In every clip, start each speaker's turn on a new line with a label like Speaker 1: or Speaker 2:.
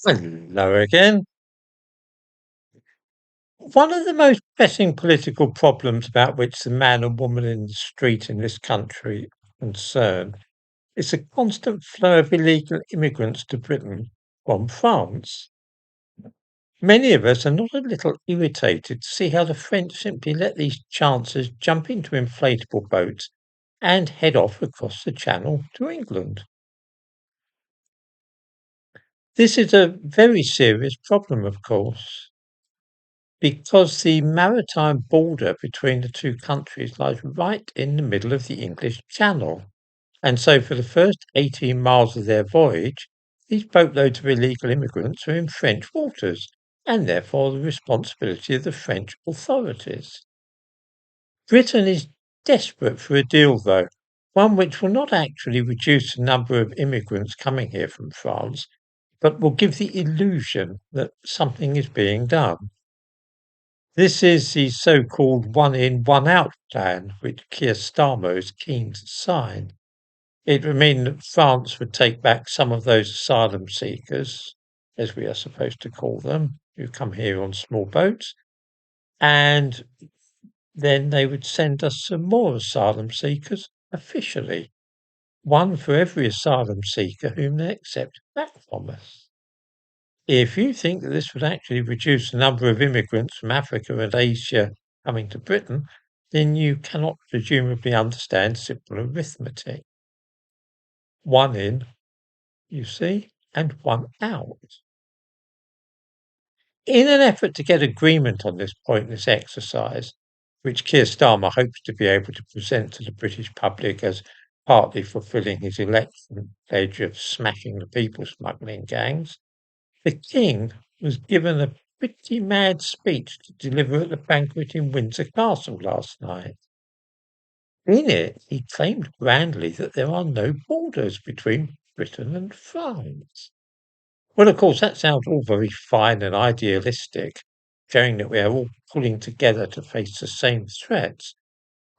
Speaker 1: Hello again. One of the most pressing political problems about which the man and woman in the street in this country are concerned is the constant flow of illegal immigrants to Britain from France. Many of us are not a little irritated to see how the French simply let these chancers jump into inflatable boats and head off across the Channel to England. This is a very serious problem, of course, because the maritime border between the two countries lies right in the middle of the English Channel. And so for the first 18 miles of their voyage, these boatloads of illegal immigrants are in French waters, and therefore the responsibility of the French authorities. Britain is desperate for a deal, though, one which will not actually reduce the number of immigrants coming here from France, but will give the illusion that something is being done. This is the so-called one in, one out plan, which Keir Starmer is keen to sign. It would mean that France would take back some of those asylum seekers, as we are supposed to call them, who come here on small boats, and then they would send us some more asylum seekers officially, one for every asylum seeker whom they accept back from us. If you think that this would actually reduce the number of immigrants from Africa and Asia coming to Britain, then you cannot presumably understand simple arithmetic. One in, you see, and one out. In an effort to get agreement on this pointless exercise, which Keir Starmer hopes to be able to present to the British public as partly fulfilling his election pledge of smashing the people smuggling gangs, the King was given a pretty mad speech to deliver at the banquet in Windsor Castle last night. In it, he claimed grandly that there are no borders between Britain and France. Well, of course, that sounds all very fine and idealistic, showing that we are all pulling together to face the same threats.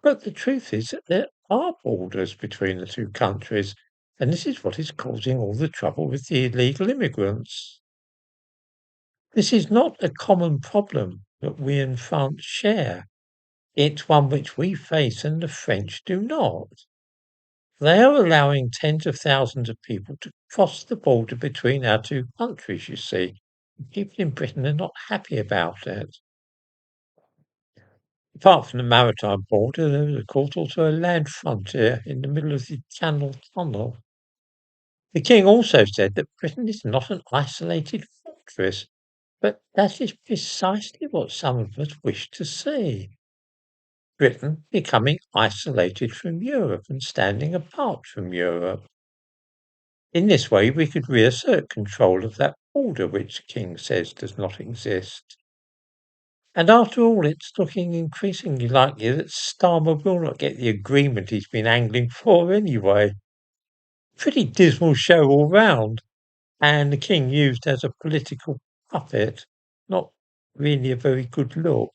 Speaker 1: But the truth is that there are borders between the two countries, and this is what is causing all the trouble with the illegal immigrants. This is not a common problem that we in France share. It's one which we face and the French do not. They are allowing tens of thousands of people to cross the border between our two countries, you see. People in Britain are not happy about it. Apart from the maritime border, there is, of course, also a land frontier in the middle of the Channel Tunnel. The King also said that Britain is not an isolated fortress, but that is precisely what some of us wish to see. Britain becoming isolated from Europe and standing apart from Europe. In this way, we could reassert control of that border which the King says does not exist. And after all, it's looking increasingly likely that Starmer will not get the agreement he's been angling for anyway. Pretty dismal show all round, and the King used as a political puppet. Not really a very good look.